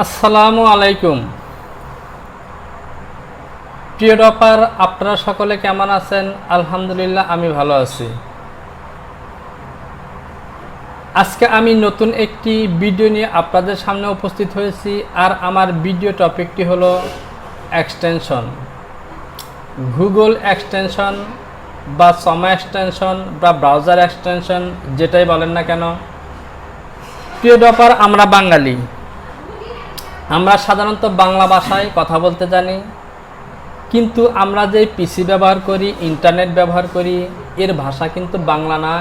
আসসালামু আলাইকুম প্রিয় ডপার, আপনারা সকলে কেমন আছেন? আলহামদুলিল্লাহ, আমি ভালো আছি। আজকে আমি নতুন একটি ভিডিও নিয়ে আপনাদের সামনে উপস্থিত হয়েছি। আর আমার ভিডিও টপিকটি হলো এক্সটেনশন, গুগল এক্সটেনশন বা সমা এক্সটেনশন বা ব্রাউজার এক্সটেনশন, যেটাই বলেন না কেন। প্রিয় ডপার, আমরা বাঙালি, আমরা সাধারণত বাংলা ভাষায় কথা বলতে জানি, কিন্তু আমরা যে পিসি ব্যবহার করি, ইন্টারনেট ব্যবহার করি, এর ভাষা কিন্তু বাংলা না,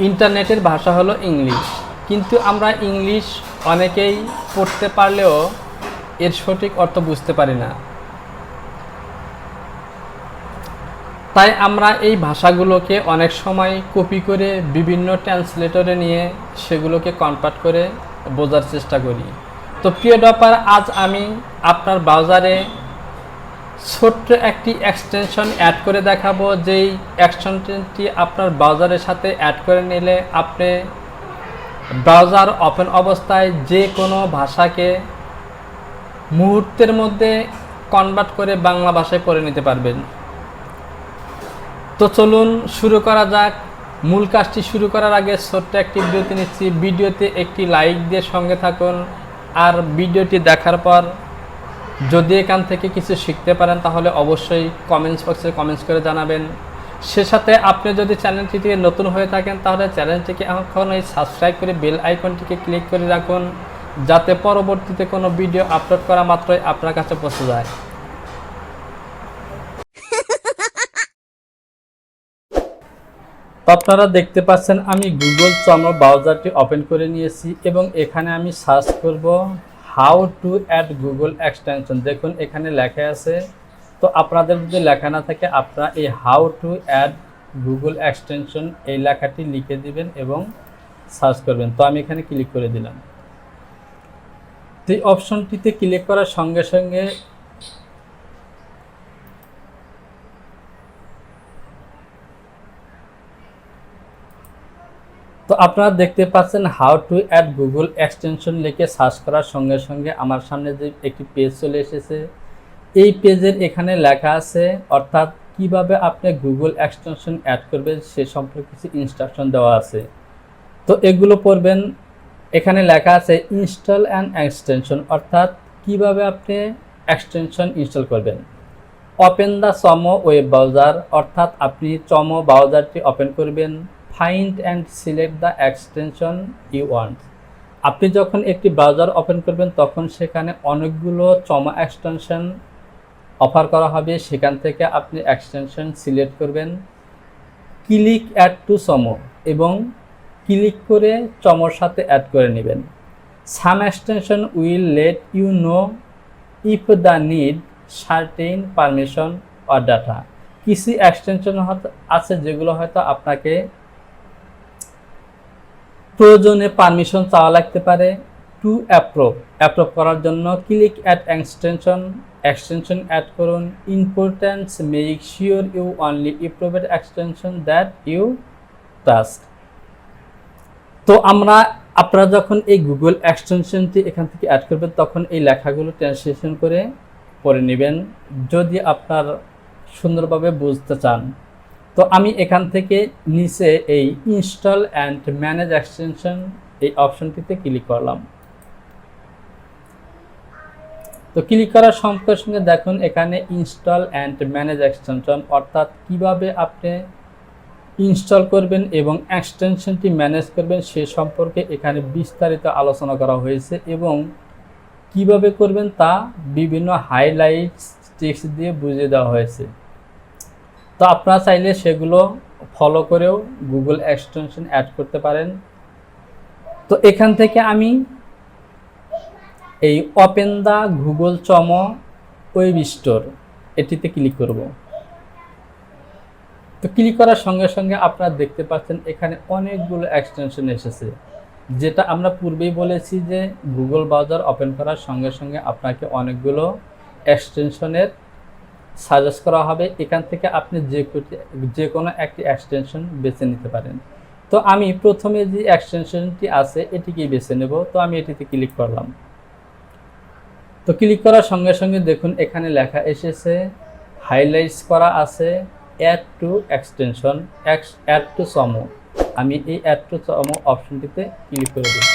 ইন্টারনেটের ভাষা হলো ইংলিশ। কিন্তু আমরা ইংলিশ অনেকেই পড়তে পারলেও এর সঠিক অর্থ বুঝতে পারি না। তাই আমরা এই ভাষাগুলোকে অনেক সময় কপি করে বিভিন্ন ট্রান্সলেটরে নিয়ে সেগুলোকে কনভার্ট করে বোঝার চেষ্টা করি। তো প্রিয় ডপার, আজ আমি আপনার ব্রাউজারে ছোট্ট একটি এক্সটেনশন অ্যাড করে দেখাবো, যেই এক্সটেনশনটি আপনার ব্রাউজারের সাথে অ্যাড করে নিলে আপনি ব্রাউজার ওপেন অবস্থায় যে কোনো ভাষাকে মুহূর্তের মধ্যে কনভার্ট করে বাংলা ভাষায় পড়ে নিতে পারবেন। তো চলুন শুরু করা যাক। মূল কাজটি শুরু করার আগে ছোট্ট একটি বিরতি নিচ্ছি। ভিডিওতে একটি লাইক দিয়ে সঙ্গে থাকুন। আর ভিডিওটি দেখার পর যদি এখান থেকে কিছু শিখতে পারেন তাহলে অবশ্যই কমেন্টস বক্সে কমেন্টস করে জানাবেন। সে সাথে আপনি যদি চ্যানেলটিতে নতুন হয়ে থাকেন তাহলে চ্যানেলটিকে এখনই সাবস্ক্রাইব করে বেল আইকনটিকে ক্লিক করে রাখুন, যাতে পরবর্তীতে কোনো ভিডিও আপলোড করা মাত্রই আপনার কাছে পৌঁছে যায়। তো আপনারা দেখতে পাচ্ছেন আমি গুগল ক্রোম ব্রাউজারটি ওপেন করে নিয়েছি এবং এখানে আমি সার্চ করব how to add Google extension. দেখুন এখানে লেখা আছে। তো আপনাদের যদি লেখা না থাকে আপনারা এই how to add Google extension এই লেখাটি লিখে দিবেন এবং সার্চ করবেন। তো আমি এখানে ক্লিক করে দিলাম। তো এই অপশনটিতে ক্লিক করার সঙ্গে সঙ্গে তো আপনারা দেখতে পাচ্ছেন how to add Google extension লিখে সার্চ করার সঙ্গে সঙ্গে আমার সামনে যে একটি পেজ চলে এসেছে। এই পেজের এখানে লেখা আছে, অর্থাৎ কিভাবে আপনি গুগল এক্সটেনশন অ্যাড করবেন সে সম্পর্কে কিছু ইনস্ট্রাকশন দেওয়া আছে। তো এগুলো পড়বেন। এখানে লেখা আছে ইনস্টল অ্যান্ড এক্সটেনশন, অর্থাৎ কিভাবে আপনি এক্সটেনশন ইনস্টল করবেন। Open the Chrome web browser, অর্থাৎ আপনি চম ব্রাউজারটি ওপেন করবেন। Find and select the extension you want. আপনি যখন একটি ব্রাউজার ওপেন করবেন তখন সেখানে অনেকগুলো চম এক্সটেনশন অফার করা হবে, সেখান থেকে আপনি এক্সটেনশন সিলেক্ট করবেন। ক্লিক অ্যাড টু চম এবং ক্লিক করে চমর সাথে অ্যাড করে নেবেন। Some extension will let you know if the need certain permission or data. কিছু এক্সটেনশন আছে যেগুলো হয়তো আপনাকে প্রয়োজনে পারমিশন চাওয়া লাগতে পারে। টু অ্যাপ্রুভ করার জন্য ক্লিক অ্যাট এক্সটেনশন অ্যাড করুন। Importance make sure you only approved extension that you trust. তো আপনারা যখন এই গুগল এক্সটেনশনটি এখান থেকে অ্যাড করবেন তখন এই লেখাগুলো ট্রান্সলেশন করে পড়ে নেবেন যদি আপনার সুন্দরভাবে বুঝতে চান। তো আমি এখান থেকে নিচে এই ইনস্টল অ্যান্ড ম্যানেজ এক্সটেনশন এই অপশনটিতে ক্লিক করলাম। তো ক্লিক করার সঙ্গে সঙ্গে দেখুন এখানে ইনস্টল অ্যান্ড ম্যানেজ এক্সটেনশন, অর্থাৎ কিভাবে আপনি ইনস্টল করবেন এবং এক্সটেনশনটি ম্যানেজ করবেন সে সম্পর্কে এখানে বিস্তারিত আলোচনা করা হয়েছে এবং কিভাবে করবেন তা বিভিন্ন হাইলাইটস টেক্সট দিয়ে বুঝিয়ে দেওয়া হয়েছে। তো আপনারা চাইলে সেগুলো ফলো করেও গুগল এক্সটেনশন অ্যাড করতে পারেন। তো এখান থেকে আমি এই ওপেন দ্য গুগল চম ওয়েব স্টোর এটিতে ক্লিক করব। তো ক্লিক করার সঙ্গে সঙ্গে আপনারা দেখতে পাচ্ছেন এখানে অনেকগুলো এক্সটেনশন এসেছে, যেটা আমরা পূর্বেই বলেছি যে গুগল ব্রাউজার ওপেন করার সঙ্গে সঙ্গে আপনাকে অনেকগুলো এক্সটেনশনের সাজেস্ট করা হবে। এখান থেকে আপনি যে কোনো একটি এক্সটেনশন বেছে নিতে পারেন। তো আমি প্রথমে যে এক্সটেনশনটি আছে এটিকেই বেছে নেব। তো আমি এটিতে ক্লিক করলাম। তো ক্লিক করার সঙ্গে সঙ্গে দেখুন এখানে লেখা এসেছে, হাইলাইটস করা আছে add to extension, add to সমো। আমি এই অ্যাড টু সমো অপশনটিতে ক্লিক করে দিলাম।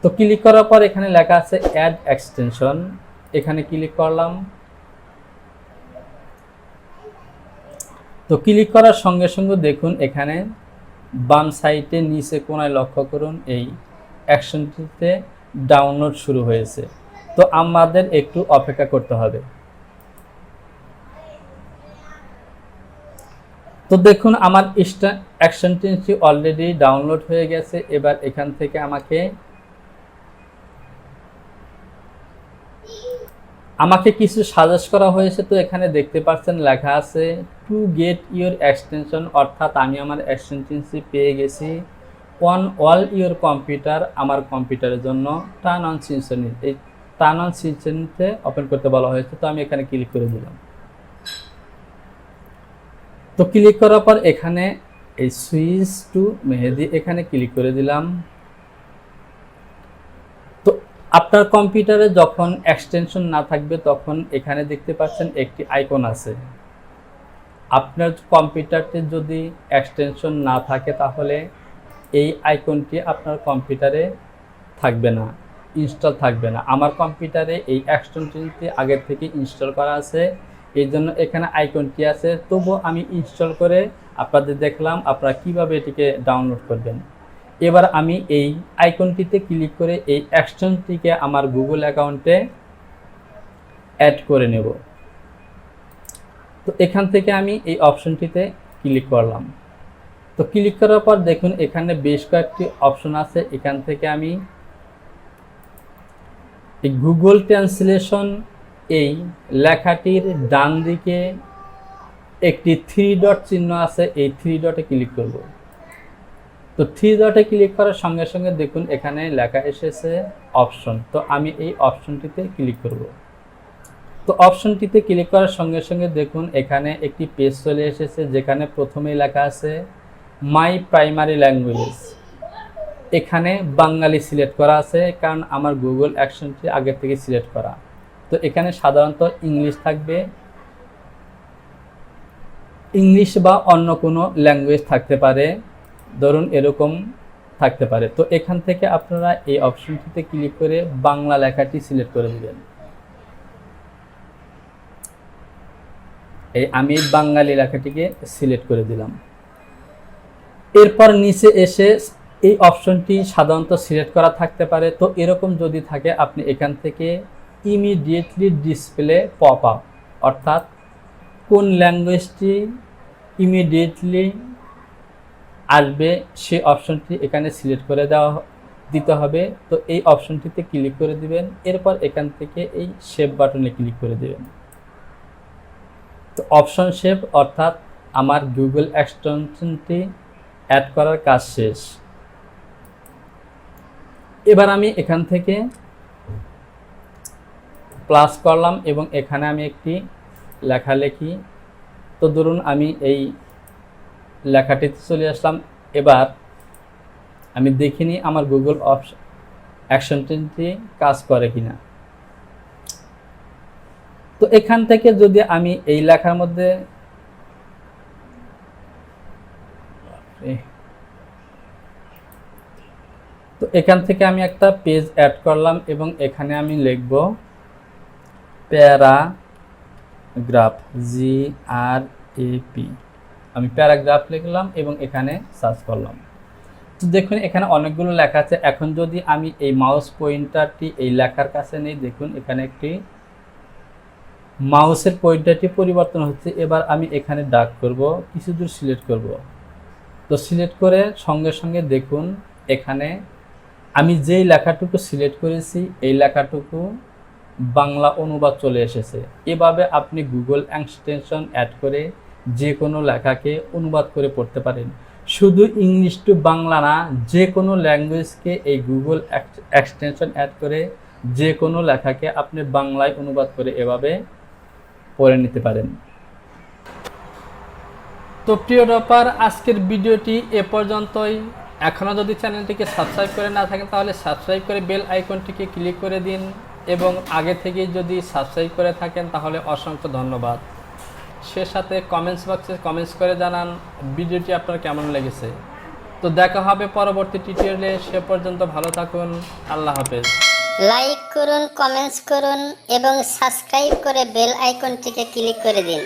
তো ক্লিক করার পর এখানে লেখা আছে অ্যাড এক্সটেনশন, এখানে ক্লিক করলাম। তো ক্লিক করার সঙ্গে সঙ্গে দেখুন এখানে বাম সাইডে নিচে কোণায় লক্ষ্য করুন এই অ্যাকশনটিতে ডাউনলোড শুরু হয়েছে। তো আমাদের একটু অপেক্ষা করতে হবে। তো দেখুন আমার অ্যাকশনটি অলরেডি ডাউনলোড হয়ে গেছে। এবার এখান থেকে আমাকে কিছু সাজেস্ট করা হয়েছে। তো এখানে দেখতে পাচ্ছেন লেখা আছে টু গেট ইউর এক্সটেনশন, অর্থাৎ আমি আমার এক্সটেনশনটি পেয়ে গেছি অন অল ইউর কম্পিউটার, আমার কম্পিউটারের জন্য টার্ন অন সিনসনি, এই টার্ন অন সিনসনিতে ওপেন করতে বলা হয়েছে। তো আমি এখানে ক্লিক করে দিলাম। তো ক্লিক করার পর এখানে এই সুইচ টু মেহেদি এখানে ক্লিক করে দিলাম। তো আপনার কম্পিউটারে যখন এক্সটেনশন না থাকবে তখন এখানে দেখতে পাচ্ছেন একটি আইকন আছে। আপনার কম্পিউটারতে যদি এক্সটেনশন না থাকে তাহলে এই আইকনটি আপনার কম্পিউটারে থাকবে না, ইনস্টল থাকবে না। আমার কম্পিউটারে এই এক্সটেনশনটি আগের থেকে ইনস্টল করা আছে, এই জন্য এখানে আইকনটি আছে। তবুও আমি ইনস্টল করে আপনাদের দেখলাম আপনারা কিভাবে এটিকে ডাউনলোড করবেন। এবার আমি এই আইকনটিতে ক্লিক করে এই এক্সটেনশনটিকে আমার গুগল অ্যাকাউন্টে অ্যাড করে নেব। তো এখান থেকে আমি এই অপশনটিতে ক্লিক করলাম। তো ক্লিক করার পর দেখুন এখানে বেশ কয়েকটি অপশন আছে। এখান থেকে আমি এই গুগল ট্রান্সলেশন এই লেখাটির ডান দিকে একটি 3 ডট চিহ্ন আছে, এই 3 ডটে ক্লিক করব। তো 3 ডটে ক্লিক করার সঙ্গে সঙ্গে দেখুন এখানে লেখা এসেছে অপশন। তো আমি এই অপশনটিতে ক্লিক করব। তো অপশনটিতে ক্লিক করার সঙ্গে সঙ্গে দেখুন এখানে একটি পেজ চলে এসেছে, যেখানে প্রথমেই লেখা আছে মাই প্রাইমারি ল্যাঙ্গুয়েজ। এখানে বাঙালি সিলেক্ট করা আছে, কারণ আমার গুগল অ্যাকশনটি আগে থেকে সিলেক্ট করা। তো এখানে সাধারণত ইংলিশ থাকবে, ইংলিশ বা অন্য কোনো ল্যাঙ্গুয়েজ থাকতে পারে, ধরুন এরকম থাকতে পারে। তো এখান থেকে আপনারা এই অপশনটিতে ক্লিক করে বাংলা লেখাটি সিলেক্ট করে দিবেন। আমি বাঙালি লেখাটিকে সিলেক্ট করে দিলাম। এরপর নিচে এসে এই অপশনটি সাধারণত সিলেক্ট করা থাকতে পারে। তো এরকম যদি থাকে আপনি এখান থেকে ইমিডিয়েটলি ডিসপ্লে পপ আপ, অর্থাৎ কোন ল্যাঙ্গুয়েজটি ইমিডিয়েটলি আসবে সেই অপশনটি এখানে সিলেক্ট করে দিতে হবে। তো এই অপশনটিতে ক্লিক করে দিবেন। এরপর এখান থেকে এই সেভ বাটনে ক্লিক করে দিবেন। তো অপশন সেভ, অর্থাৎ আমার গুগল এক্সটেনশনটি অ্যাড করার কাজ শেষ। এবার আমি এখান থেকে প্লাস করলাম এবং এখানে আমি একটি লেখা লিখি। তো ধরুন আমি এই লেখাটিতে চলে আসলাম। এবার আমি দেখিনি আমার গুগল অ্যাকশনটি কাজ করে কিনা। তো এখান থেকে যদি আমি এই লেখার মধ্যে তো এখান থেকে আমি একটা পেজ অ্যাড করলাম এবং এখানে আমি লিখব প্যারাগ্রাফ, GRAP। আমি প্যারাগ্রাফ লিখলাম এবং এখানে সার্চ করলাম। তো দেখুন এখানে অনেকগুলো লেখা আছে। এখন যদি আমি এই মাউস পয়েন্টারটি এই লেখার কাছে নেই, দেখুন এখানে একটি মাউসের পয়েন্টারটি পরিবর্তন হচ্ছে। এবার আমি এখানে ডাক করব, কিছু দূর সিলেক্ট করব। তো সিলেক্ট করে সঙ্গে সঙ্গে দেখুন এখানে আমি যেই লেখাটুকু সিলেক্ট করেছি এই লেখাটুকু বাংলা অনুবাদ চলে এসেছে। এভাবে আপনি গুগল এক্সটেনশন অ্যাড করে যে কোনো লেখাকে অনুবাদ করে পড়তে পারেন। শুধু ইংলিশ টু বাংলা না, যে কোনো ল্যাঙ্গুয়েজকে এই গুগল এক্সটেনশন অ্যাড করে যে কোনো লেখাকে আপনি বাংলায় অনুবাদ করে এভাবে পড়ে নিতে পারেন। তো প্রিয় ডপার, আজকের ভিডিওটি এ পর্যন্তই। এখনও যদি চ্যানেলটিকে সাবস্ক্রাইব করে না থাকেন তাহলে সাবস্ক্রাইব করে বেল আইকনটিকে ক্লিক করে দিন। এবং আগে থেকেই যদি সাবস্ক্রাইব করে থাকেন তাহলে অসংখ্য ধন্যবাদ। সে সাথে কমেন্টস বক্সে কমেন্টস করে জানান ভিডিওটি আপনার কেমন লেগেছে। তো দেখা হবে পরবর্তী টিউটোরিয়ালে, সে পর্যন্ত ভালো থাকুন। আল্লাহ হাফেজ। লাইক করুন, কমেন্টস করুন এবং সাবস্ক্রাইব করে বেল আইকনটিকে ক্লিক করে দিন।